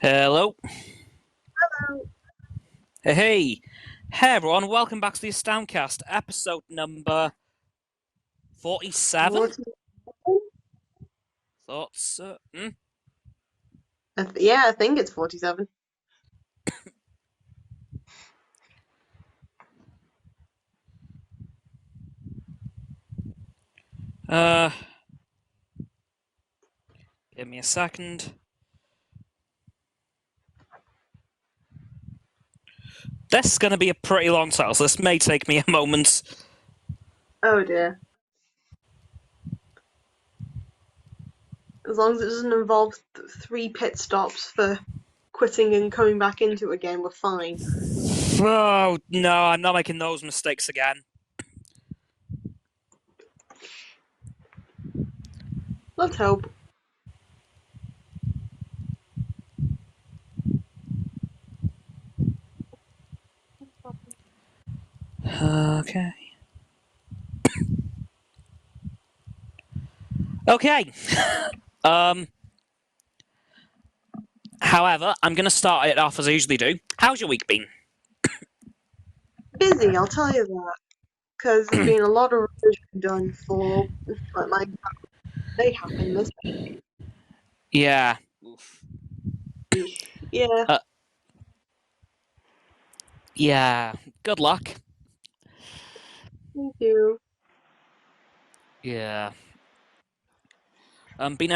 Hello. Hello. Hey. Hey everyone, welcome back to the AstoundCast, episode number 47? What? Thoughts? Yeah, I think it's 47. Uh, Give me a second. This is going to be a pretty long title, so this may take me a moment. Oh dear. As long as it doesn't involve three pit stops for quitting and coming back into it again, we're fine. Oh, no, I'm not making those mistakes again. Let's hope. Okay. Okay. um, However, I'm going to start it off as I usually do. How's your week been? Busy, I'll tell you that. Because there's been a lot of revision done for my they happened this Yeah. Oof. week. Yeah, Uh, yeah. Good luck. thank you. Yeah. Been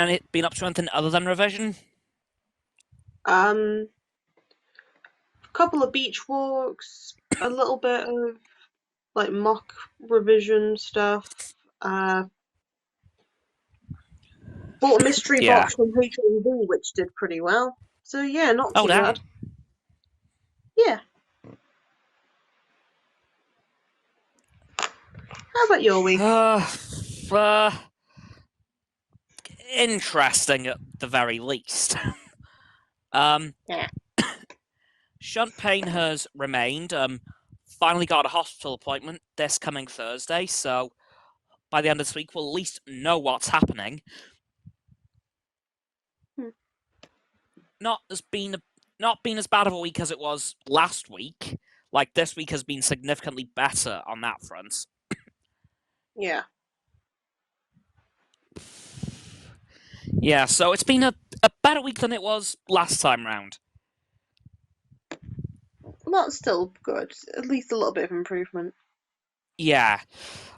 up to anything other than revision? A couple of beach walks, a little bit of like mock revision stuff. Uh, Bought a mystery Yeah. box from HMV, which did pretty well. So yeah, not Oh too damn. bad. Yeah. How about your week? Uh, Interesting at the very least. um, Yeah. Shunt pain has remained. Finally got a hospital appointment this coming Thursday, so by the end of this week we'll at least know what's happening. Hmm. Not as been not been as bad of a week as it was last week. Like this week has been significantly better on that front. Yeah. Yeah, so it's been a better week than it was last time round. Well, that's still good. At least a little bit of improvement. Yeah,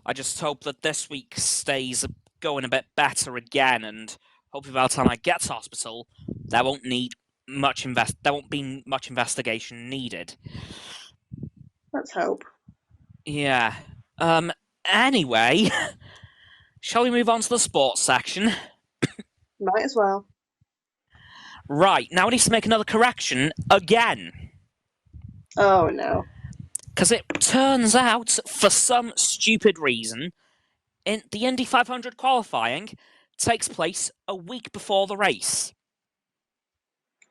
I just hope that this week stays going a bit better again, and hopefully by the time I get to hospital, there won't be much investigation needed. Let's hope. Yeah. Anyway, shall we move on to the sports section? Might as well. Right, now I need to make another correction again. Oh no. Because it turns out, for some stupid reason, the Indy 500 qualifying takes place a week before the race.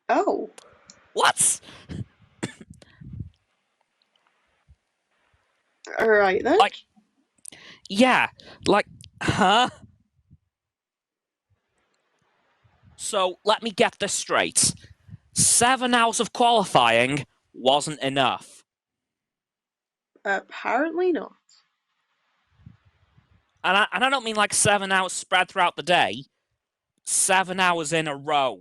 Oh. What? Alright then. Like, yeah, like, huh? So let me get this straight. 7 hours of qualifying wasn't enough. Apparently not. And I don't mean like 7 hours spread throughout the day. 7 hours in a row.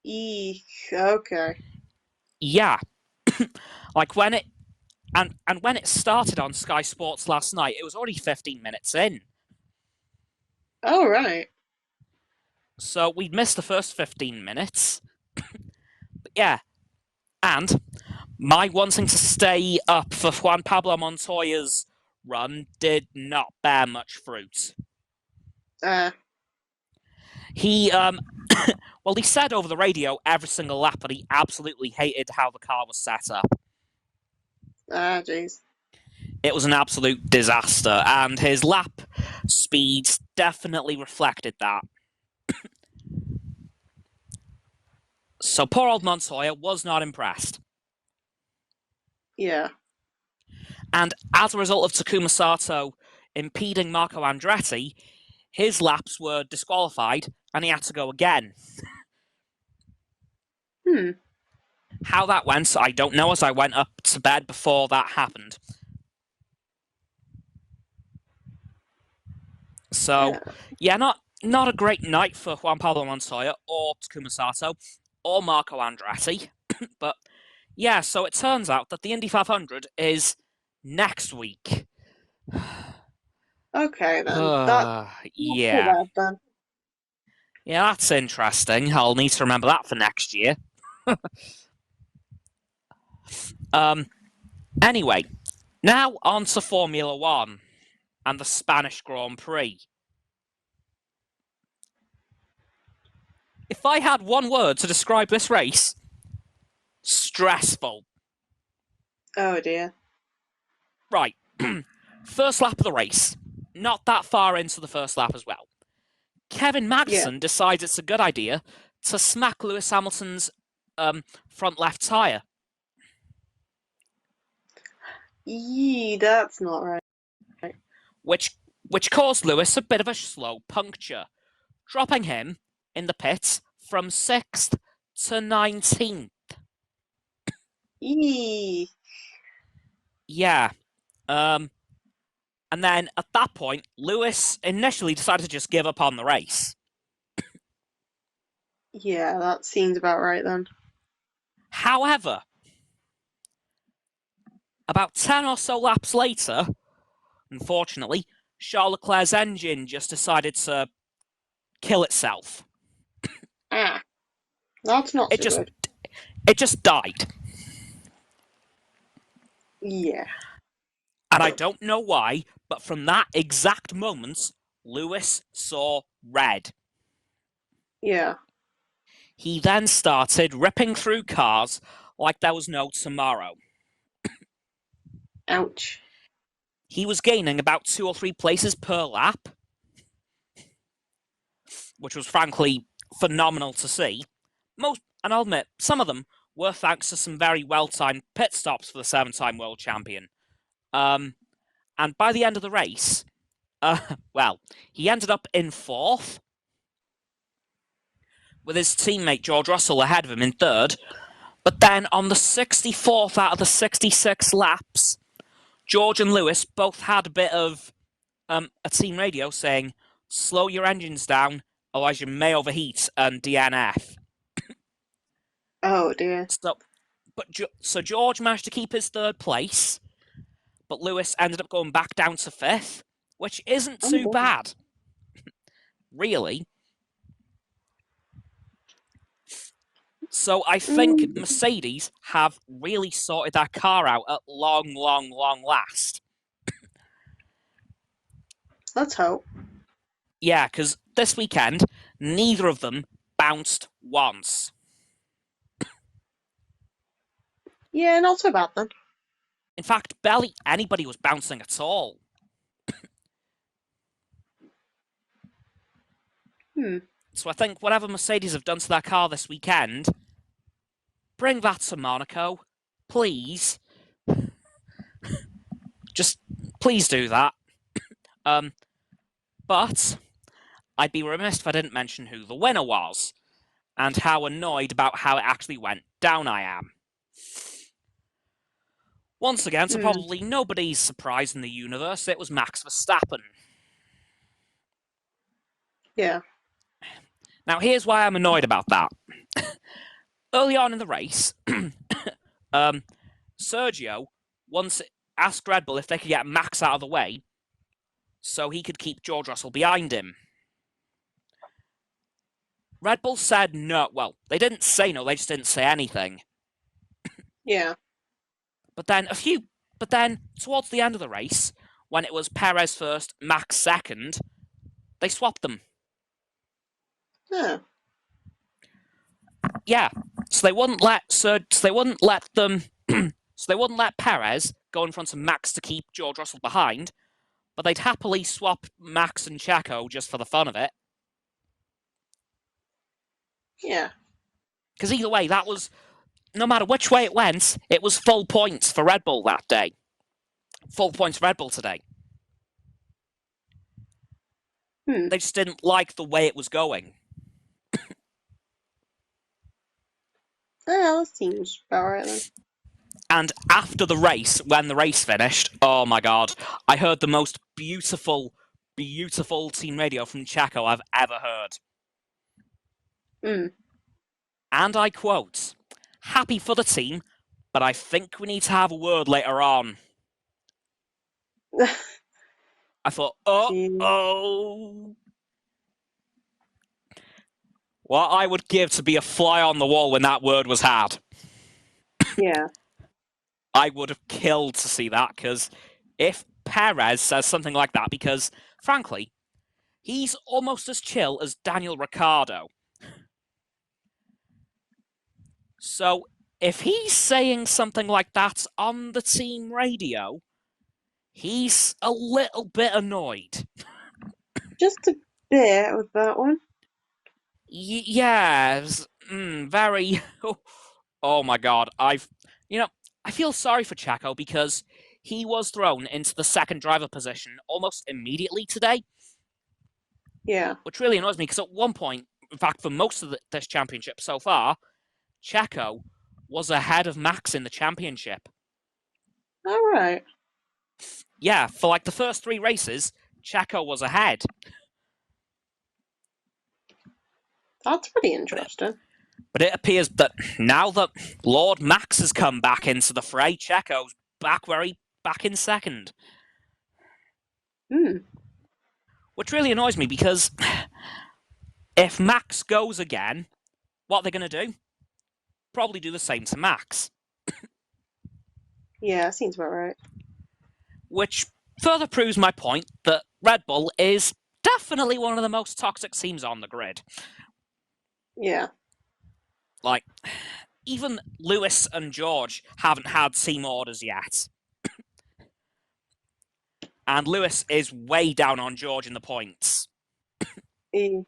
Eek. Okay. Yeah. Like and when it started on Sky Sports last night, it was already 15 minutes in. Alright. So we'd missed the first 15 minutes. But yeah. And my wanting to stay up for Juan Pablo Montoya's run did not bear much fruit. Uh. He well, he said over the radio every single lap that he absolutely hated how the car was set up. Jeez. It was an absolute disaster, and his lap speeds definitely reflected that. So poor old Montoya was not impressed. Yeah. And as a result of Takuma Sato impeding Marco Andretti, his laps were disqualified and he had to go again. How that went, I don't know, as I went up to bed before that happened. So, yeah, not a great night for Juan Pablo Montoya or Takuma Sato or Marco Andretti. But yeah, so it turns out that the Indy 500 is next week. Okay, then. That's not too Yeah. bad, then. Yeah, that's interesting. I'll need to remember that for next year. Anyway, now on to Formula One and the Spanish Grand Prix. If I had one word to describe this race, stressful. Oh dear. Right. First lap of the race. Not that far into the first lap as well. Kevin Yeah. Magnussen decides it's a good idea to smack Lewis Hamilton's front left tyre. Yee, that's not right. Which caused Lewis a bit of a slow puncture, dropping him in the pits from 6th to 19th. Yee. Yeah. And then at that point, Lewis initially decided to just give up on the race. Yeah, that seems about right then. However, about 10 or so laps later, unfortunately, Charles Leclerc's engine just decided to kill itself. Ah, that's not It so just good. it just died. Yeah. And I don't know why, but from that exact moment, Lewis saw red. Yeah. He then started ripping through cars like there was no tomorrow. Ouch. He was gaining about 2 or 3 places per lap, which was frankly phenomenal to see. And I'll admit, some of them were thanks to some very well-timed pit stops for the 7-time world champion. And by the end of the race, well, he ended up in 4th, with his teammate George Russell ahead of him in 3rd. But then on the 64th out of the 66 laps, George and Lewis both had a bit of a team radio saying, slow your engines down, otherwise you may overheat and DNF. Oh dear. So George managed to keep his 3rd place, but Lewis ended up going back down to 5th, which isn't Oh too boy. bad, really. So I think Mercedes have really sorted that car out at long, long, long last. Let's hope. Yeah, because this weekend, neither of them bounced once. Yeah, not so bad then. In fact, barely anybody was bouncing at all. So I think whatever Mercedes have done to their car this weekend, bring that to Monaco, please. Just please do that. But I'd be remiss if I didn't mention who the winner was, and how annoyed about how it actually went down I am. Once again, to probably nobody's surprise in the universe, it was Max Verstappen. Yeah. Now, here's why I'm annoyed about that. Early on in the race, Sergio once asked Red Bull if they could get Max out of the way so he could keep George Russell behind him. Red Bull said no. Well, they didn't say no, they just didn't say anything. Yeah. But then towards the end of the race, when it was Perez first, Max second, they swapped them. Huh. Yeah, so they wouldn't let them. So they wouldn't let Perez go in front of Max to keep George Russell behind, but they'd happily swap Max and Checo just for the fun of it. Yeah. Because either way, that was, no matter which way it was full points for Red Bull that day. Full points for Red Bull today. They just didn't like the way it was going. Yeah, that seems about right then. And after the race, when the race finished, oh my god, I heard the most beautiful, beautiful team radio from Checo I've ever heard. Mm. And I quote, "Happy for the team, but I think we need to have a word later on." I thought, Gee. oh. What I would give to be a fly on the wall when that word was had. Yeah. I would have killed to see that, because if Perez says something like that, because frankly, he's almost as chill as Daniel Ricciardo. So if he's saying something like that on the team radio, he's a little bit annoyed. Just a bit with that one. Yes, very. Oh my god, I feel sorry for Checo, because he was thrown into the second driver position almost immediately today, Yeah. which really annoys me, because at one point, in fact, for most of this championship so far, Checo was ahead of Max in the championship. All right. Yeah, for like the first three races, Checo was ahead. That's pretty But it, interesting. but it appears that now that Lord Max has come back into the fray, Checo's back in second. Hmm. Which really annoys me, because if Max goes again, what are they going to do? Probably do the same to Max. Yeah, seems about right. Which further proves my point that Red Bull is definitely one of the most toxic teams on the grid. Yeah. Like, even Lewis and George haven't had team orders yet. And Lewis is way down on George in the points. E-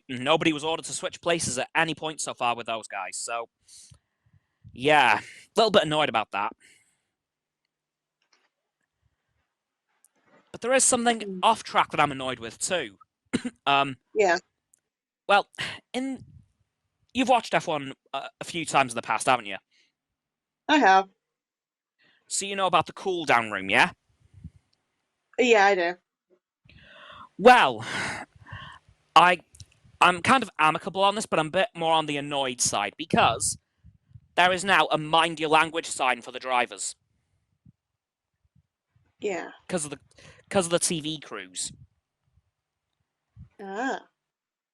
Nobody was ordered to switch places at any point so far with those guys. So, yeah, a little bit annoyed about that. But there is something off track that I'm annoyed with too. Yeah, Well, you've watched F1 a few times in the past, haven't you? I have. So you know about the cool down room, yeah? Yeah, I do. Well, I'm kind of amicable on this, but I'm a bit more on the annoyed side, because there is now a mind your language sign for the drivers Yeah. because of the TV crews. Ah.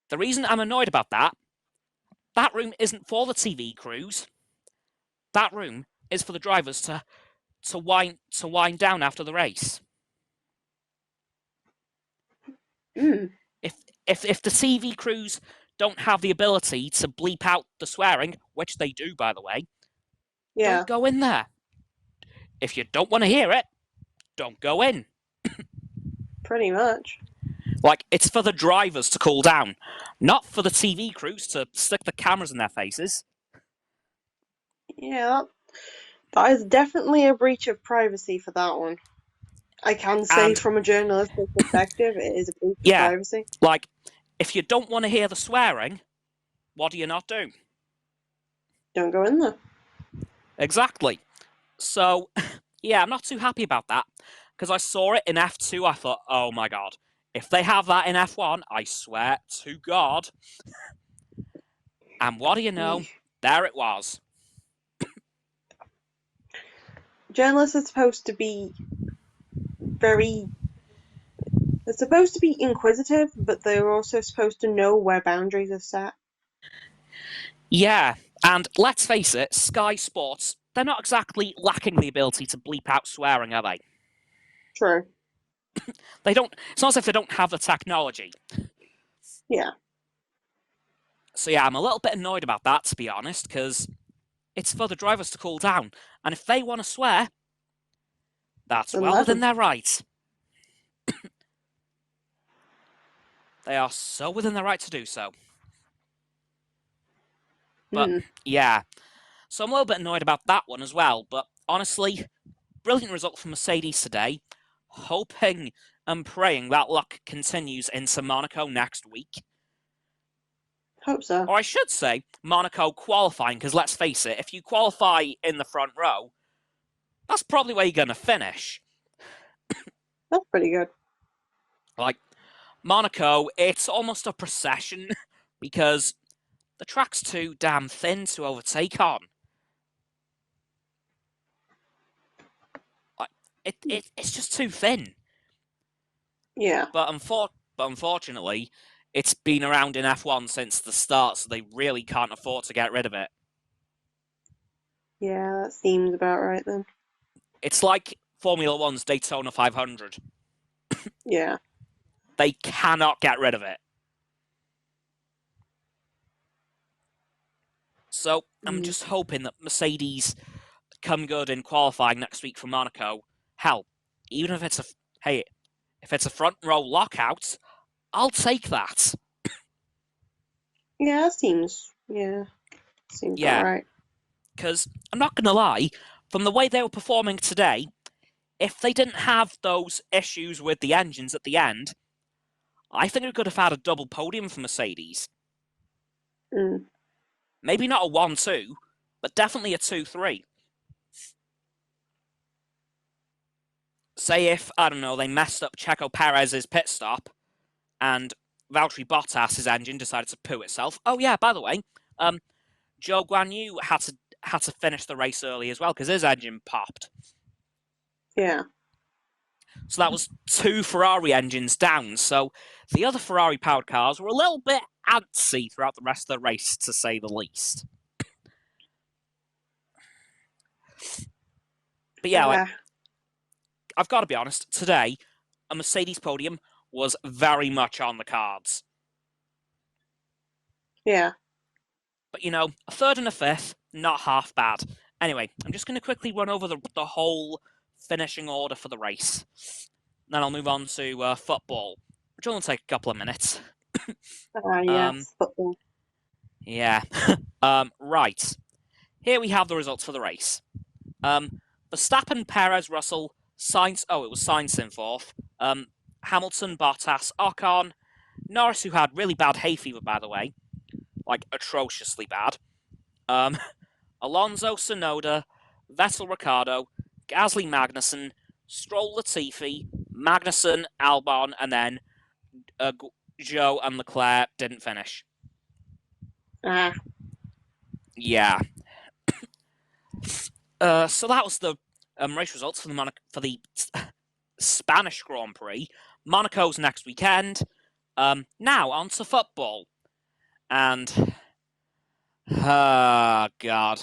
The reason I'm annoyed about that room isn't for the TV crews. That room is for the drivers to wind down after the race. Mm. If the TV crews don't have the ability to bleep out the swearing, which they do, by the way, Yeah, don't go in there. If you don't want to hear it, don't go in. pretty much. Like, it's for the drivers to cool down, not for the TV crews to stick the cameras in their faces. Yeah, that is definitely a breach of privacy for that one. I can say And from a journalistic perspective, it is a breach of yeah, privacy. like, if you don't want to hear the swearing, what do you not do? Don't go in there. Exactly. So, yeah, I'm not too happy about that, because I saw it in F2. I thought, oh my god, if they have that in F1, I swear to God. And what do you know? There it was. Journalists are supposed to be very. They're supposed to be inquisitive, but they're also supposed to know where boundaries are set. Yeah, and let's face it, Sky Sports, they're not exactly lacking the ability to bleep out swearing, are they? True. They don't. It's not as if they don't have the technology. Yeah. So yeah, I'm a little bit annoyed about that, to be honest, because it's for the drivers to cool down, and if they want to swear, that's Then well let within them. their right. They are so within their right to do so. But Hmm. yeah, so I'm a little bit annoyed about that one as well. But honestly, brilliant result from Mercedes today. Hoping and praying that luck continues into Monaco next week. Hope so. Or I should say, Monaco qualifying, because let's face it, if you qualify in the front row, that's probably where you're going to finish. That's pretty good. Like, Monaco, it's almost a procession because the track's too damn thin to overtake on. Like, it's just too thin. Yeah. But unfortunately, it's been around in F1 since the start, so they really can't afford to get rid of it. Yeah, that seems about right then. It's like Formula One's Daytona 500. Yeah. They cannot get rid of it. So I'm just hoping that Mercedes come good in qualifying next week for Monaco. Hell, even if it's a front row lockout, I'll take that. Yeah, seems about right. Because I'm not going to lie, from the way they were performing today, if they didn't have those issues with the engines at the end, I think we could have had a double podium for Mercedes. Maybe not a 1-2, but definitely a 2-3. Say if, I don't know, they messed up Checo Perez's pit stop and Valtteri Bottas's engine decided to poo itself. Oh yeah, by the way, Zhou Guanyu had to finish the race early as well because his engine popped. Yeah. So that was 2 Ferrari engines down. So the other Ferrari-powered cars were a little bit antsy throughout the rest of the race, to say the least. But yeah, I've got to be honest, today, a Mercedes podium was very much on the cards. Yeah. But, a 3rd and a 5th, not half bad. Anyway, I'm just going to quickly run over the whole finishing order for the race. Then I'll move on to football, which will only take a couple of minutes. Yes, football. Yeah. Right. Here we have the results for the race. Verstappen, Perez, Russell, Sainz. Oh, it was Sainz in 4th. Hamilton, Bottas, Ocon, Norris, who had really bad hay fever, by the way, like atrociously bad. Alonso, Tsunoda, Vettel, Ricciardo, Gasly, Magnussen, Stroll, Latifi, Magnussen, Albon, and then Zhou and Leclerc didn't finish. Yeah. So that was the race results for the Spanish Grand Prix. Monaco's next weekend. Now on to football, and God,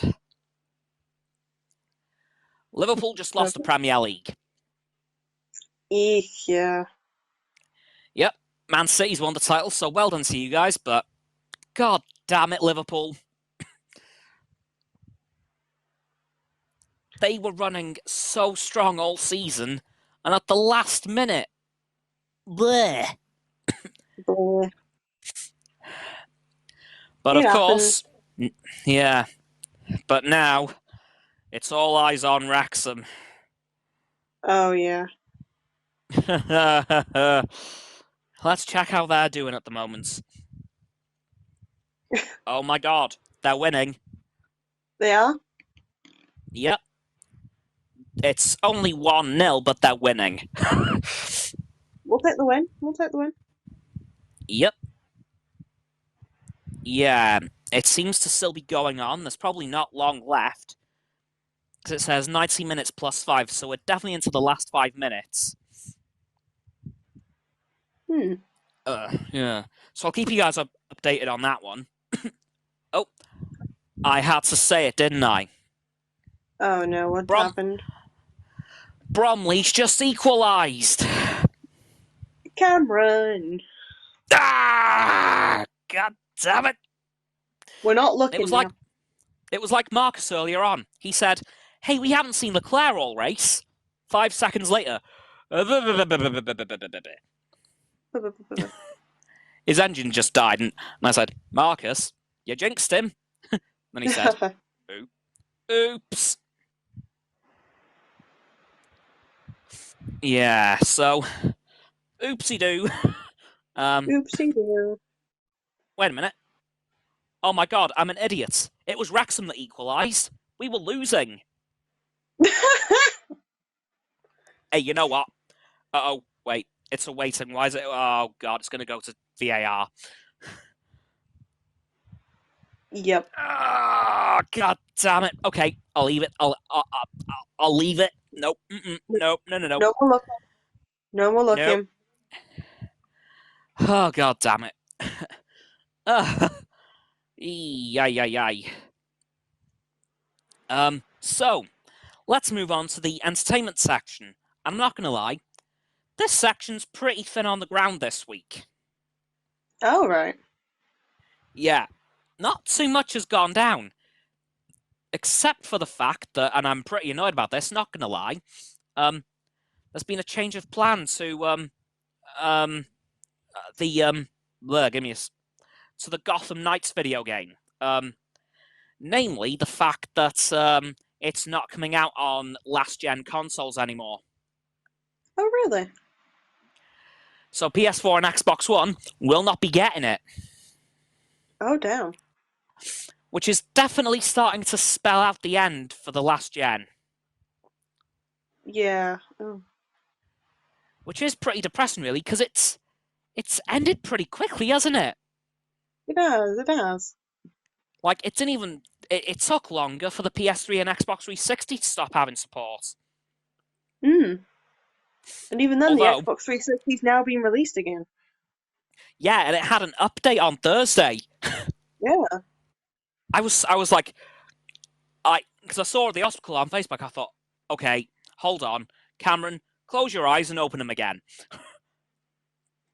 Liverpool just lost the Premier League. Yeah. Yep, Man City's won the title, so well done to you guys. But God damn it, Liverpool. They were running so strong all season, and at the last minute, bleh. But of course, yeah. But now, it's all eyes on Wrexham. Oh, yeah. Let's check how they're doing at the moment. Oh my God, they're winning. They are? Yep. It's only 1-0, but they're winning. We'll take the win. Yep. Yeah, it seems to still be going on. There's probably not long left. Because it says 90 minutes plus 5, so we're definitely into the last 5 minutes. Yeah. So I'll keep you guys updated on that one. Oh, I had to say it, didn't I? Oh no, what happened? Bromley's just equalised. Cameron! Ah! God damn it! We're not looking now. It was like Marcus earlier on. He said, "Hey, we haven't seen Leclerc all race." 5 seconds later, his engine just died, and I said, "Marcus, you jinxed him." Then he said, "Oops." Yeah, so oopsie doo. Oopsie doo. Wait a minute. Oh my god, I'm an idiot. It was Wrexham that equalised. We were losing. Hey, you know what? Uh-oh, wait. It's a waiting. Why is it? Oh god, it's going to go to VAR. Yep. Oh, god damn it. Okay, I'll leave it. I'll leave it. Nope. Nope. No. No. No. No more looking. No more Nope. looking. Oh god damn it. uh, yay. So let's move on to the entertainment section. I'm not gonna lie, this section's pretty thin on the ground this week. Oh, right. Yeah, not too much has gone down, except for the fact that, and I'm pretty annoyed about this, not gonna lie, there's been a change of plan to the give me a to the Gotham Knights video game. Namely, the fact that it's not coming out on last gen consoles anymore. Oh, really? So PS4 and Xbox One will not be getting it, Oh, damn. which is definitely starting to spell out the end for the last gen, Yeah. Oh. which is pretty depressing, really, because it's ended pretty quickly, hasn't it? It has. It has. Like it didn't even it took longer for the PS3 and Xbox 360 to stop having support. Hmm. And even then, the Although, Xbox 360's now being released again. yeah, and it had an update on Thursday. Yeah. I was like, because I saw the article on Facebook, I thought, okay, hold on, Cameron, close your eyes and open them again.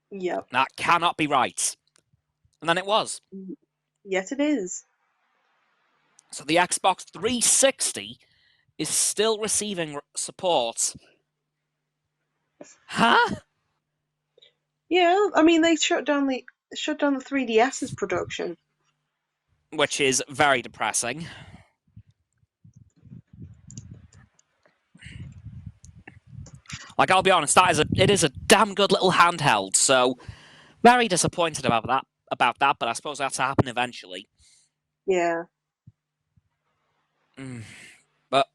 Yep. That cannot be right. And then it was. Yes, it is. So the Xbox 360 is still receiving support. Huh? Yeah. I mean, they shut down the 3DS's production. Which is very depressing. Like, I'll be honest, it is a damn good little handheld, so very disappointed about that, but I suppose that's to happen eventually. Yeah. But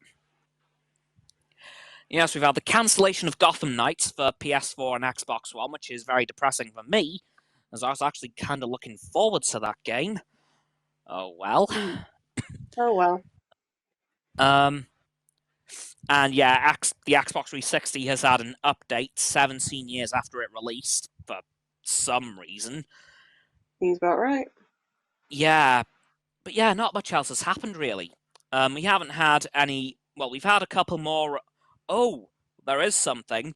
yes, we've had the cancellation of Gotham Knights for PS4 and Xbox One, which is very depressing for me, as I was actually kind of looking forward to that game. Oh well. Oh, well. And yeah, the Xbox 360 has had an update 17 years after it released for some reason. Seems about right. Yeah, but yeah, not much else has happened really. We haven't had any. Well, we've had a couple more. Oh, there is something.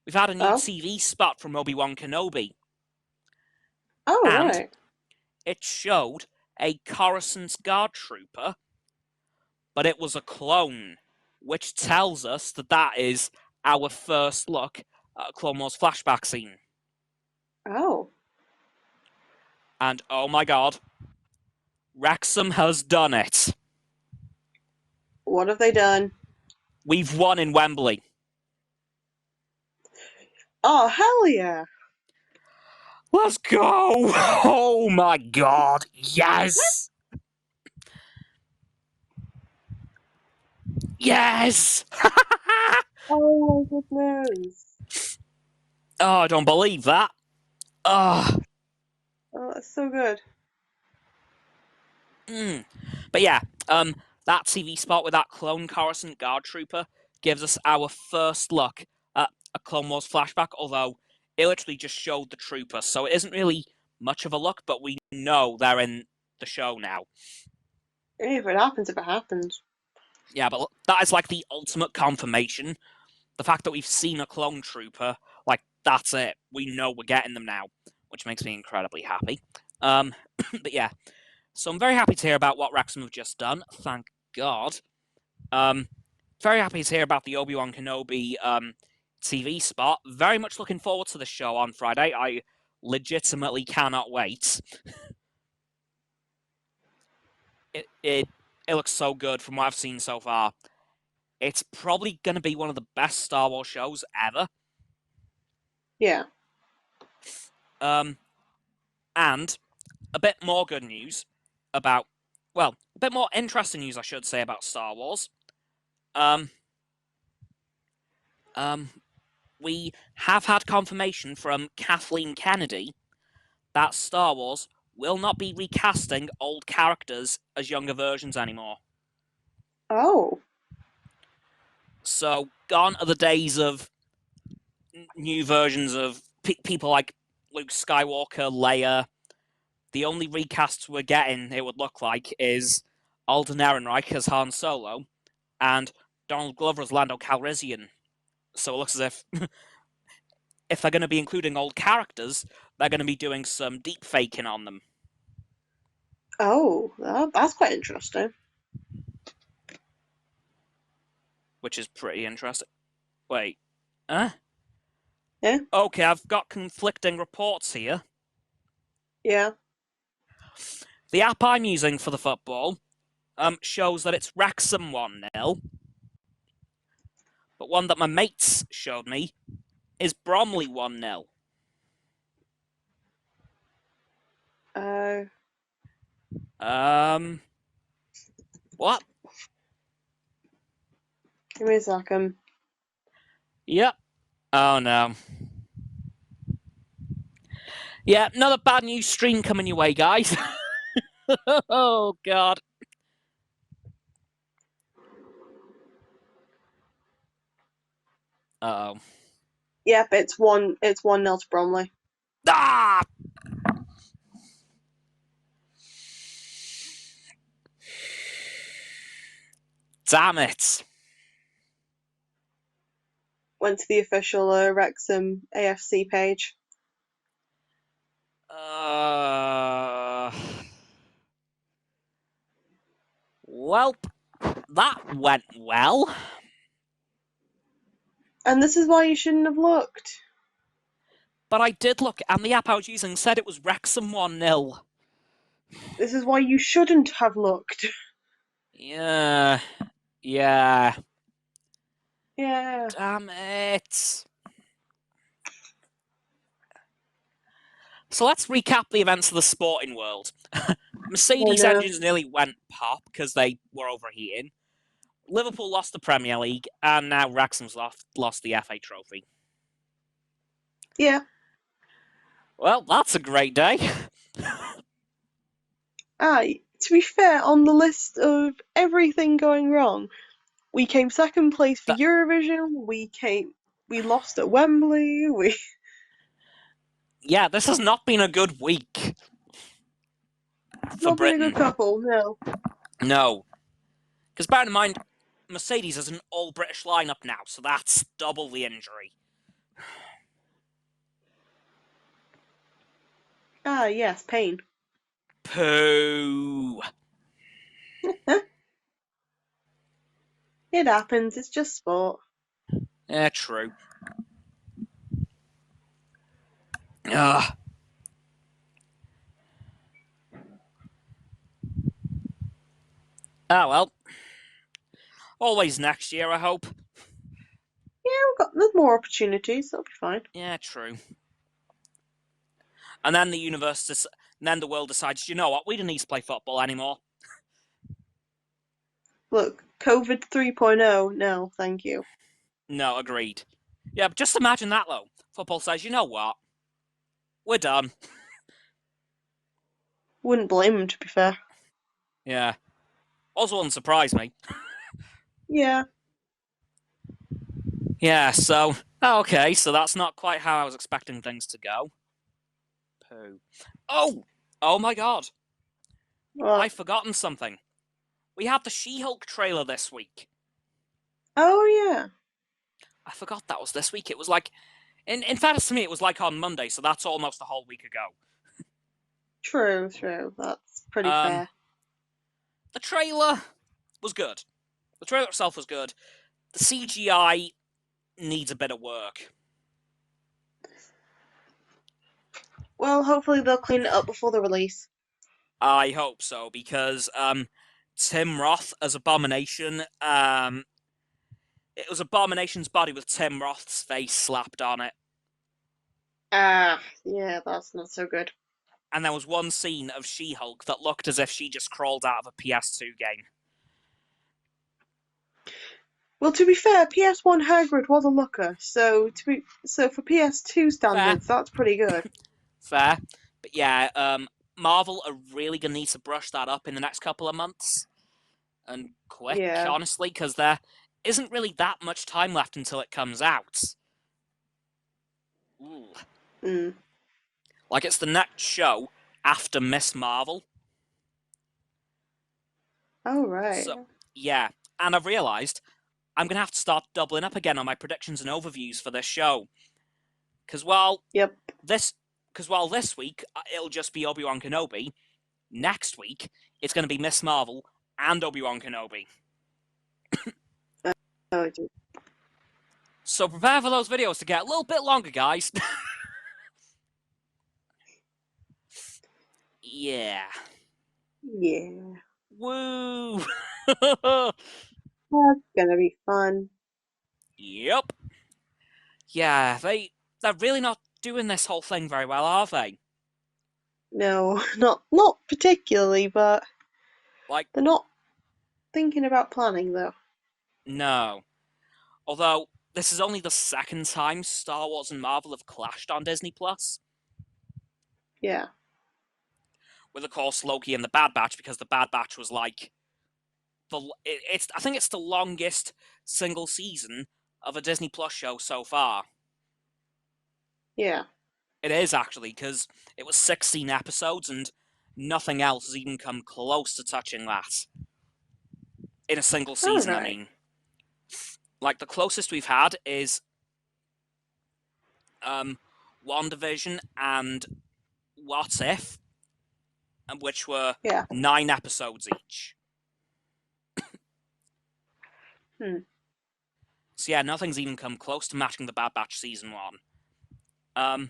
We've had a new Oh. TV spot from Obi-Wan Kenobi, Oh, and right. it showed a Coruscant Guard Trooper, but it was a clone, which tells us that that is our first look at a Clone Wars flashback scene. Oh. And oh my god, Wrexham has done it. What have they done? We've won in Wembley. Oh, hell yeah. Let's go! Oh my god, yes! Yes! Oh, my goodness. Oh, I don't believe that. Oh. Oh, that's so good. But yeah, that TV spot with that clone Coruscant Guard Trooper gives us our first look at a Clone Wars flashback, although it literally just showed the trooper, so it isn't really much of a look, but we know they're in the show now. If it happens, if it happens. Yeah, but that is like the ultimate confirmation. The fact that we've seen a clone trooper, like, that's it. We know we're getting them now, which makes me incredibly happy. But yeah, so I'm very happy to hear about what Wrexham have just done. Thank God. Very happy to hear about the Obi-Wan Kenobi TV spot. Very much looking forward to the show on Friday. I legitimately cannot wait. It looks so good from what I've seen so far. It's probably going to be one of the best Star Wars shows ever. Yeah. And a bit more good news. about, well, a bit more interesting news, I should say, about Star Wars. Um, we have had confirmation from Kathleen Kennedy that Star Wars will not be recasting old characters as younger versions anymore. Oh. So gone are the days of new versions of people like Luke Skywalker, Leia. The only recasts we're getting, it would look like, is Alden Ehrenreich as Han Solo and Donald Glover as Lando Calrissian. So it looks as if they're going to be including old characters, they're going to be doing some deep faking on them. Oh, that's quite interesting. Which is pretty interesting. Wait. Huh? Yeah? Okay, I've got conflicting reports here. Yeah. The app I'm using for the football shows that it's Wrexham 1-0. But one that my mates showed me is Bromley 1-0. What? Give me a second. Yep. Oh no. Yeah, another bad news stream coming your way, guys. Oh god. Uh-oh. Yep, it's 1-0 to Bromley. Ah! Damn it. Went to the official Wrexham AFC page. Well, that went well. And this is why you shouldn't have looked. But I did look, and the app I was using said it was Wrexham 1-0. This is why you shouldn't have looked. Yeah. Yeah. Yeah. Damn it. So let's recap the events of the sporting world. Mercedes engines nearly went pop because they were overheating. Liverpool lost the Premier League, and now Wrexham's lost the FA Trophy. Yeah. Well, that's a great day. To be fair, on the list of everything going wrong, we came second place for Eurovision. We lost at Wembley. Yeah, this has not been a good week for Not been Britain. a good couple, no. No. Because bear in mind, Mercedes is an all-British lineup now, so that's double the injury. Yes, pain. Pooh. It happens, it's just sport. Yeah, true. Ugh. Ah, well. Always next year, I hope. Yeah, there's more opportunities, that'll be fine. Yeah, true. And then then the world decides, you know what, we don't need to play football anymore. Look, COVID 3.0, no, thank you. No, agreed. Yeah, but just imagine that, though. Football says, you know what, we're done. Wouldn't blame him, to be fair. Yeah. Also wouldn't surprise me. Yeah. Yeah, so... Okay, so that's not quite how I was expecting things to go. Pooh. Oh! Oh my god. Well, I've forgotten something. We had the She-Hulk trailer this week. oh, yeah. I forgot that was this week. It was like... In fairness to me, it was like on Monday, so that's almost a whole week ago. True. That's pretty fair. The trailer was good. The trailer itself was good. The CGI needs a bit of work. Well, hopefully they'll clean it up before the release. I hope so, because Tim Roth as Abomination, it was Abomination's body with Tim Roth's face slapped on it. Yeah, that's not so good. and there was one scene of She-Hulk that looked as if she just crawled out of a PS2 game. Well, to be fair, PS1 Hagrid was a looker, so for PS2 standards, that's pretty good. Fair. But yeah, Marvel are really going to need to brush that up in the next couple of months. And quick, Yeah. honestly, because there isn't really that much time left until it comes out. Ooh. Mm. Like, it's the next show after Miss Marvel. Oh, right. So, yeah. And I've realised I'm going to have to start doubling up again on my predictions and overviews for this show. Because Yep. this week it'll just be Obi-Wan Kenobi, next week it's going to be Miss Marvel and Obi-Wan Kenobi. Oh, dear. So prepare for those videos to get a little bit longer, guys. Yeah. Yeah. Woo! That's gonna be fun. Yep. Yeah, they're really not doing this whole thing very well, are they? No, not particularly, but Like, they're not thinking about planning though. no. Although, this is only the second time Star Wars and Marvel have clashed on Disney Plus. Yeah. With, of course, Loki and the Bad Batch, because the Bad Batch was like I think it's the longest single season of a Disney Plus show so far. Yeah. It is actually, because it was 16 episodes and nothing else has even come close to touching that in a single season. Alright. I mean, like the closest we've had is WandaVision and What If, which were Yeah. 9 episodes each. So yeah, nothing's even come close to matching the Bad Batch season 1.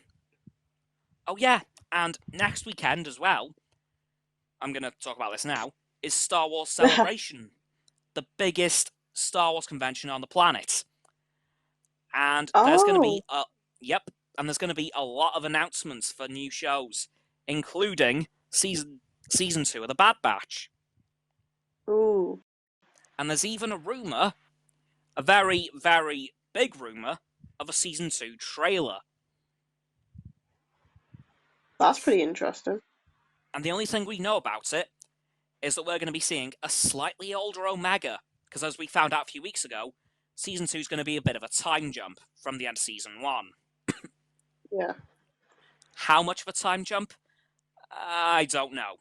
Oh yeah, and next weekend as well, I'm going to talk about this now, is Star Wars Celebration, the biggest Star Wars convention on the planet. And there's going to be Oh. there's going to be a lot of announcements for new shows, including season 2 of the Bad Batch. Ooh. And there's even a rumor, a very, very big rumor, of a season 2 trailer. That's pretty interesting. And the only thing we know about it is that we're going to be seeing a slightly older Omega, because as we found out a few weeks ago, season 2 is going to be a bit of a time jump from the end of season 1. Yeah. How much of a time jump? I don't know.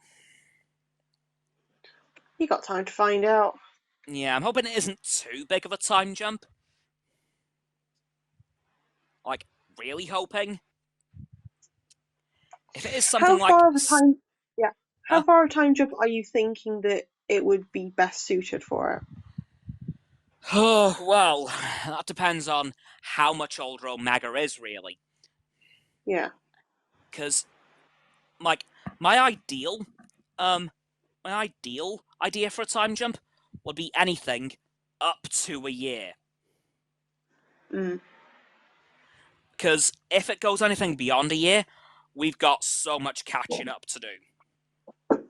You got time to find out. Yeah, I'm hoping it isn't too big of a time jump. Like, really hoping. If it is something How far like... of a time yeah. How far of a time jump are you thinking that it would be best suited for it? Oh, well, that depends on how much older Omega is, really. Yeah. Because, like, my ideal idea for a time jump would be anything up to a year. Mm. Because if it goes anything beyond a year, we've got so much catching up to do.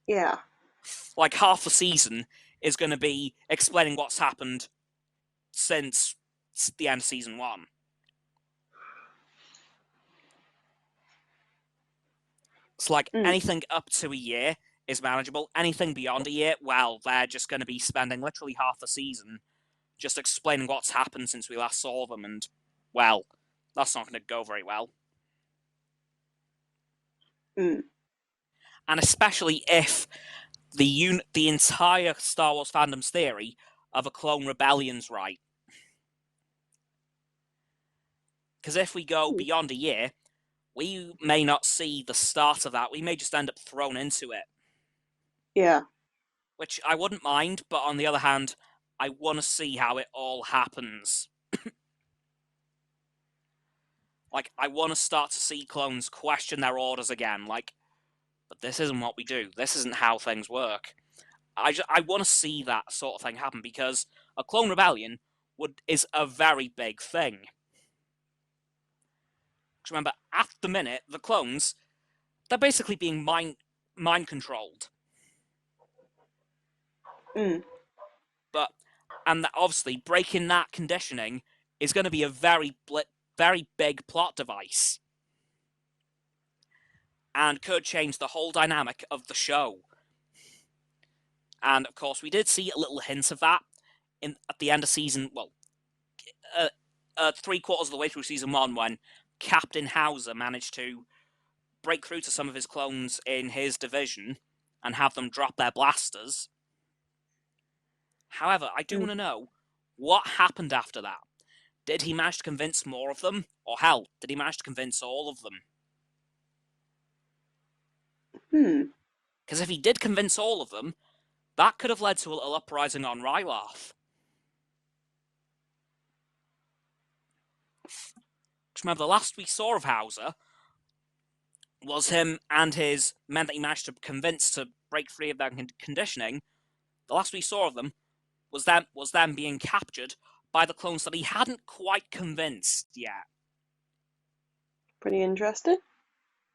Yeah. Like, half the season is going to be explaining what's happened since the end of season 1. It's like anything up to a year is manageable. Anything beyond a year, well, they're just going to be spending literally half the season just explaining what's happened since we last saw them, and, well, that's not going to go very well. Mm. And especially if the entire Star Wars fandom's theory of a clone rebellion's right. Because if we go beyond a year, we may not see the start of that. We may just end up thrown into it. Yeah. Which I wouldn't mind, but on the other hand, I want to see how it all happens. Like, I want to start to see clones question their orders again. Like, but this isn't what we do. This isn't how things work. I want to see that sort of thing happen, because a clone rebellion is a very big thing. Because remember, at the minute, the clones, they're basically being mind controlled. And obviously breaking that conditioning is going to be a very big plot device, and could change the whole dynamic of the show. And of course, we did see a little hint of that at the end of season. Well, 3/4 of the way through season 1, when Captain Hauser managed to break through to some of his clones in his division and have them drop their blasters. However, I do want to know what happened after that. Did he manage to convince more of them? Or hell, did he manage to convince all of them? Because if he did convince all of them, that could have led to a little uprising on Ryloth. Remember, the last we saw of Hauser was him and his men that he managed to convince to break free of their conditioning. The last we saw of them was them being captured by the clones that he hadn't quite convinced yet. Pretty interesting.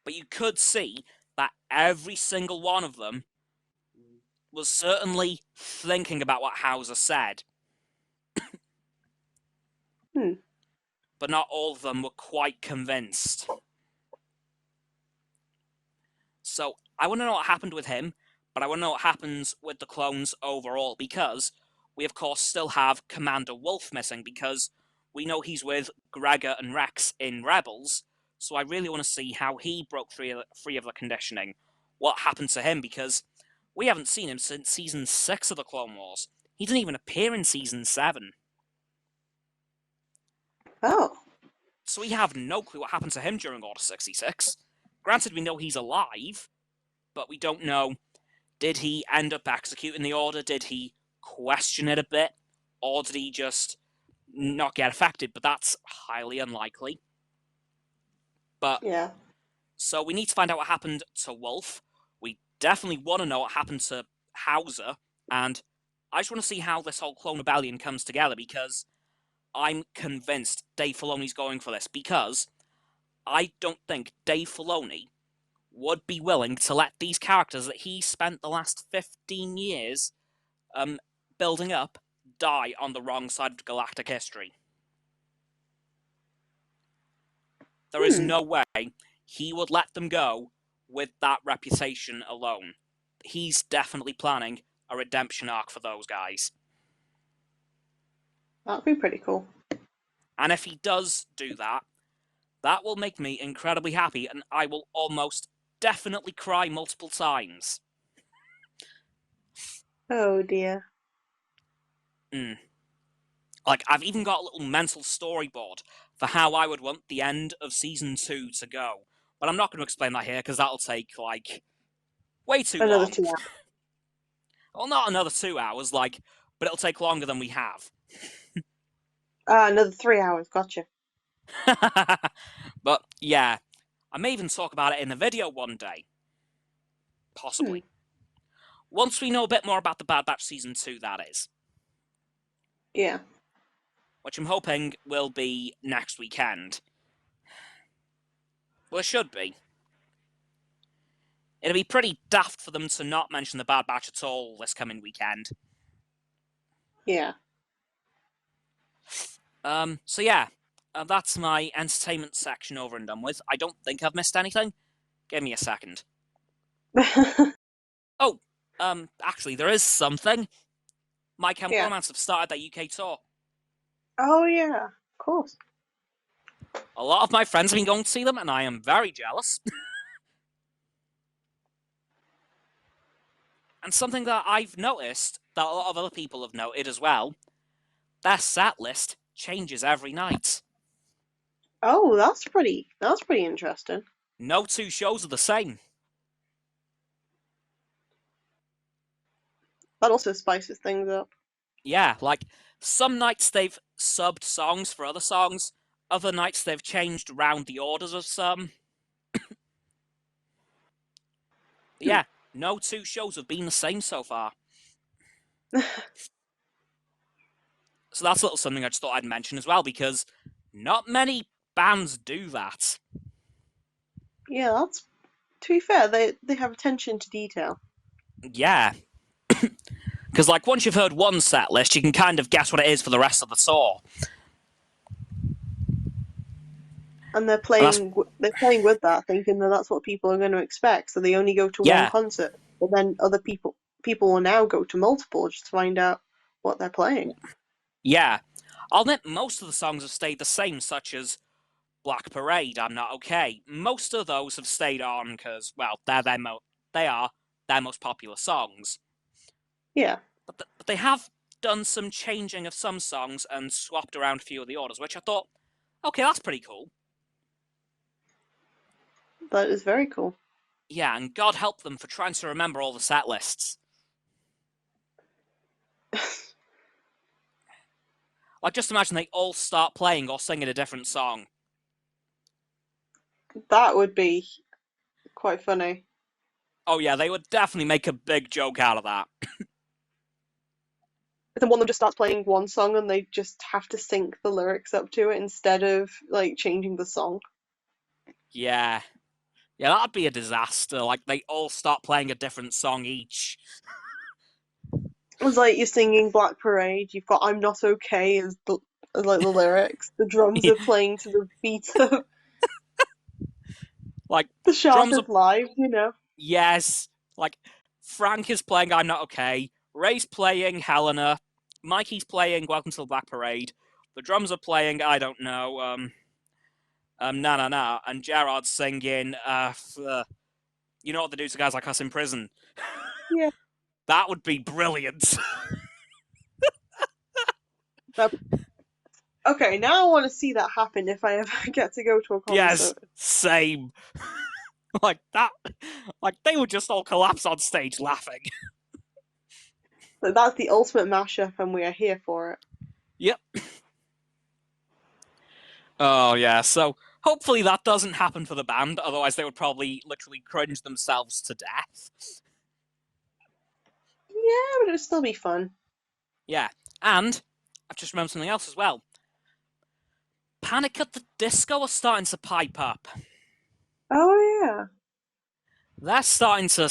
But you could see that every single one of them was certainly thinking about what Hauser said. But not all of them were quite convinced. So I want to know what happened with him, but I want to know what happens with the clones overall, because we of course still have Commander Wolf missing, because we know he's with Gregor and Rex in Rebels, so I really want to see how he broke free of the conditioning. What happened to him, because we haven't seen him since season 6 of the Clone Wars. He didn't even appear in season 7. Oh. So we have no clue what happened to him during Order 66. Granted, we know he's alive, but we don't know, did he end up executing the order? Did he question it a bit? Or did he just not get affected? But that's highly unlikely. But yeah. So we need to find out what happened to Wolf. We definitely want to know what happened to Hauser, and I just want to see how this whole clone rebellion comes together, because I'm convinced Dave Filoni's going for this, because I don't think Dave Filoni would be willing to let these characters that he spent the last 15 years building up die on the wrong side of galactic history. There is no way he would let them go with that reputation alone. He's definitely planning a redemption arc for those guys. That'd be pretty cool. And if he does do that, that will make me incredibly happy, and I will almost definitely cry multiple times. Oh dear. Like, I've even got a little mental storyboard for how I would want the end of Season 2 to go. But I'm not going to explain that here, because that'll take, like, way too long. Another 2 hours. Well, not another 2 hours, like, but it'll take longer than we have. Another 3 hours, gotcha. But, yeah, I may even talk about it in a video one day. Possibly. Once we know a bit more about the Bad Batch Season 2, that is. Yeah. Which I'm hoping will be next weekend. Well, it should be. It'd be pretty daft for them to not mention the Bad Batch at all this coming weekend. Yeah. So yeah, that's my entertainment section over and done with. I don't think I've missed anything. Give me a second. Oh, actually, there is something. My Chemical Romance have started their UK tour. Oh yeah, of course. A lot of my friends have been going to see them, and I am very jealous. And something that I've noticed, that a lot of other people have noted as well, their set list changes every night. Oh, that's pretty interesting. No two shows are the same. That also spices things up. Yeah, like, some nights they've subbed songs for other songs, other nights they've changed around the orders of some. Yeah, no two shows have been the same so far. So that's a little something I just thought I'd mention as well, because not many bands do that. Yeah, that's To be fair, they have attention to detail. Yeah. Because, like, once you've heard one set list, you can kind of guess what it is for the rest of the tour. And they're And that's, playing with that, thinking that that's what people are going to expect. So they only go to one yeah, concert, but then other people will now go to multiple just to find out what they're playing. yeah. I'll admit most of the songs have stayed the same, such as Black Parade, I'm Not Okay. Most of those have stayed on because, well, they are their most popular songs. Yeah, But they have done some changing of some songs and swapped around a few of the orders, which I thought, okay, that's pretty cool. that is very cool. Yeah, and God help them for trying to remember all the set lists. Like, just imagine they all start playing or singing a different song. That would be quite funny. Oh yeah, they would definitely make a big joke out of that. Then one of them just starts playing one song and they just have to sync the lyrics up to it instead of like changing the song. Yeah. Yeah, that'd be a disaster. Like, they all start playing a different song each. It's like you're singing Black Parade, you've got I'm Not Okay as like the lyrics. The drums are playing to the beat of Like, the drums are. sharpest lives, you know. Yes. Like, Frank is playing I'm Not Okay. Ray's playing Helena. Mikey's playing Welcome to the Black Parade. The drums are playing, I don't know, Na Na Na. And Gerard's singing, you know what they do to guys like us in prison? Yeah. That would be brilliant. Okay, now I want to see that happen if I ever get to go to a Yes, concert. same. Like that, like they would just all collapse on stage laughing. Like, that's the ultimate mashup, and we are here for it. Yep. Oh yeah. So hopefully that doesn't happen for the band. Otherwise, they would probably literally cringe themselves to death. Yeah, but it would still be fun. Yeah. And I've just remembered something else as well. Panic at the Disco are starting to pipe up. Oh yeah. They're starting to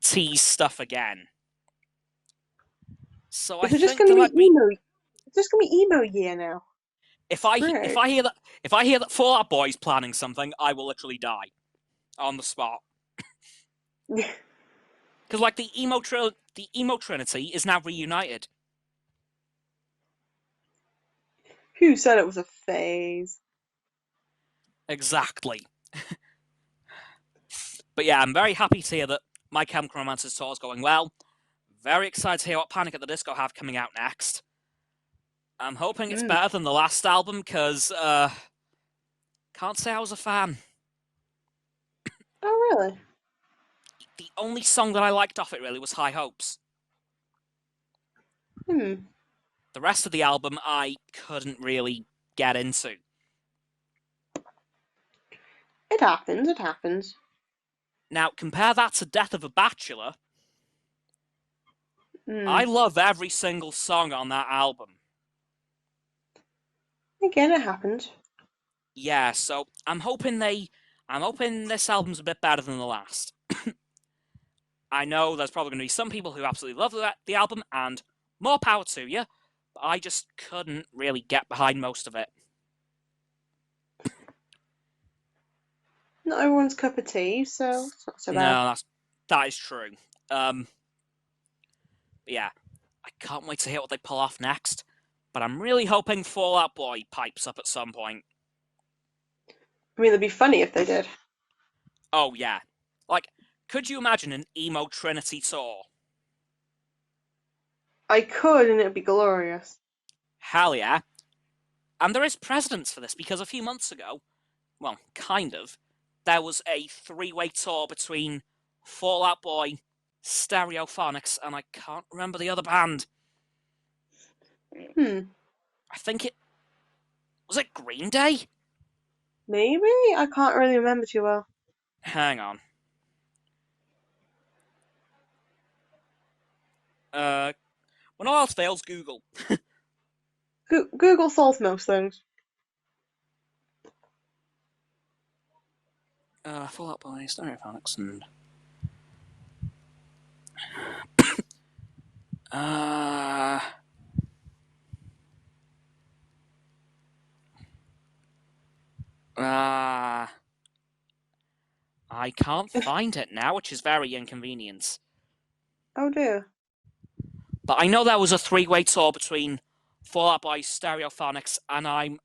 tease stuff again. So I Is it just think going to there be might be. emo? It's just going to be emo year now. If I if Great. I hear that Fall Out Boy's planning something, I will literally die on the spot. Because like the emo trinity is now reunited. Who said it was a phase? Exactly. But yeah, I'm very happy to hear that My Chemical Romance's tour is going well. Very excited to hear what Panic at the Disco have coming out next. I'm hoping it's Mm. better than the last album because can't say I was a fan. Oh really? The only song that I liked off it really was High Hopes. Hmm. The rest of the album I couldn't really get into. It happens. It happens. Now, compare that to Death of a Bachelor. I Hmm. love every single song on that album. Again, it happens. Yeah, so I'm hoping this album's a bit better than the last. I know there's probably going to be some people who absolutely love the album, and more power to you, but I just couldn't really get behind most of it. Not everyone's cup of tea, so it's not so bad. No, that is true. But yeah, I can't wait to hear what they pull off next. But I'm really hoping Fall Out Boy pipes up at some point. I mean, it'd be funny if they did. Oh yeah, like could you imagine an emo Trinity tour? I could, and it'd be glorious. Hell yeah! And there is precedence for this because a few months ago, well, kind of, there was a three-way tour between Fall Out Boy, Stereophonics, and I can't remember the other band. Hmm. I think it was it Green Day? Maybe? I can't really remember too well. Hang on. When all else fails, Google. Google solves most things. Fallout Boy, Stereophonics, and uh, uh, I can't find it now, which is very inconvenient. Oh dear. But I know there was a three-way tour between Fallout Boy, Stereophonics, and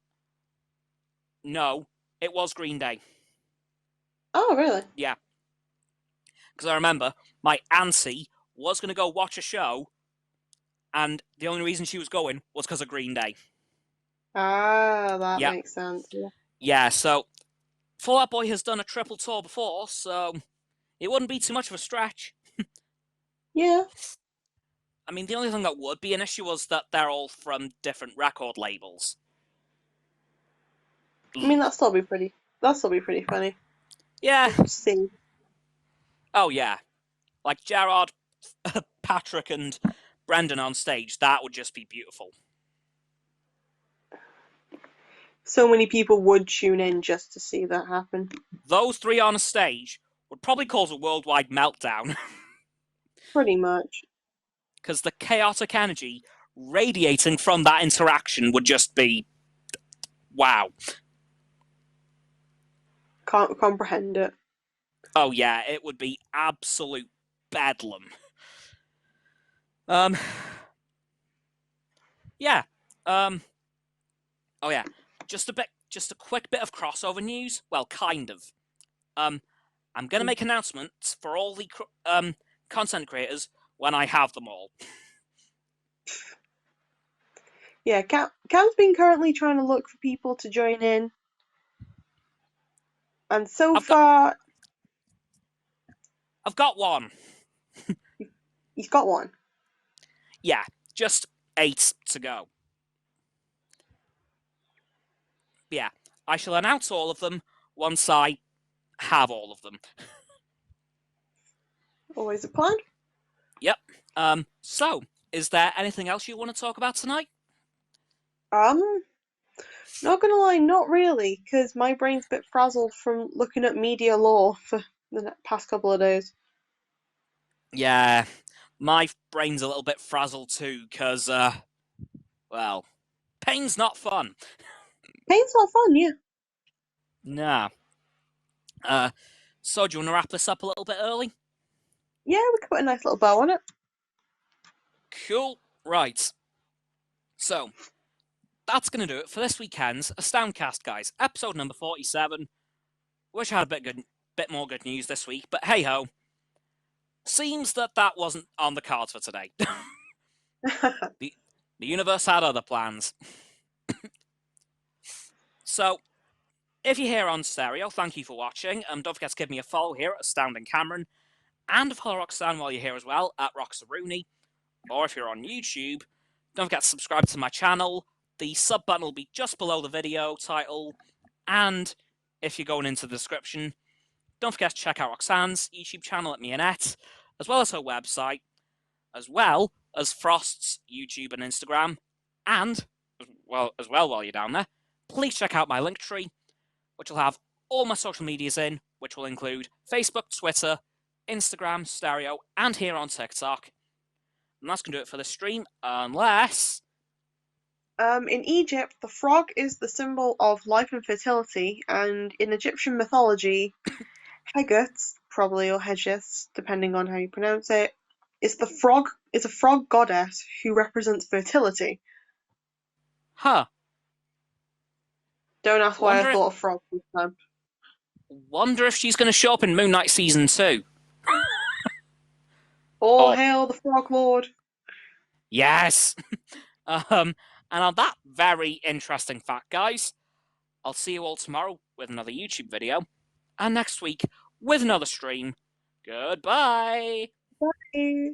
No, it was Green Day. Oh really? Yeah. Because I remember my auntie was going to go watch a show, and the only reason she was going was because of Green Day. Ah, that Yeah. makes sense. Yeah. Yeah, so Fallout Boy has done a triple tour before, so it wouldn't be too much of a stretch. Yeah. I mean, the only thing that would be an issue was that they're all from different record labels. I mean, that'll still be pretty. That'll still be pretty funny. Yeah. We'll see. Oh, yeah. Like Gerard, Patrick, and Brendan on stage, that would just be beautiful. So many people would tune in just to see that happen. Those three on a stage would probably cause a worldwide meltdown. Pretty much. Because the chaotic energy radiating from that interaction would just be wow. Can't comprehend it. Oh yeah, it would be absolute bedlam. Um yeah. Oh yeah. Just a quick bit of crossover news. Well, kind of. I'm gonna make announcements for all the content creators when I have them all. Yeah, Cam's been currently trying to look for people to join in, and so far I've got one. he's got one. Yeah, just 8 to go. Yeah, I shall announce all of them once I have all of them. Always a plan. Yep. So, is there anything else you want to talk about tonight? Not gonna lie, not really, because my brain's a bit frazzled from looking at media law for the past couple of days. Yeah, my brain's a little bit frazzled too, because, well, pain's not fun. Paint's not fun, yeah. Nah. So do you want to wrap this up a little bit early? Yeah, we could put a nice little bow on it. Cool. Right. So, that's going to do it for this weekend's AstoundCast, guys. Episode number 47. Wish I had a bit more good news this week, but hey-ho. Seems that wasn't on the cards for today. The universe had other plans. So, if you're here on stereo, thank you for watching. Don't forget to give me a follow here at Astounding Cameron. And follow Roxanne while you're here as well, at Roxo. Or if you're on YouTube, don't forget to subscribe to my channel. The sub button will be just below the video title. And if you're going into the description, don't forget to check out Roxanne's YouTube channel at Mianette, as well as her website, as well as Frost's YouTube and Instagram. And, as well while you're down there, please check out my link tree, which will have all my social medias in, which will include Facebook, Twitter, Instagram, Stereo, and here on TikTok. And that's going to do it for the stream, unless... In Egypt, the frog is the symbol of life and fertility, and in Egyptian mythology, Hegut, probably, or Hegis, depending on how you pronounce it, is a frog goddess who represents fertility. Huh. Don't ask why I thought of frog this time. Wonder if she's going to show up in Moon Knight Season 2. All hail the Frog Lord. Yes! And on that very interesting fact, guys, I'll see you all tomorrow with another YouTube video, and next week with another stream. Goodbye! Bye!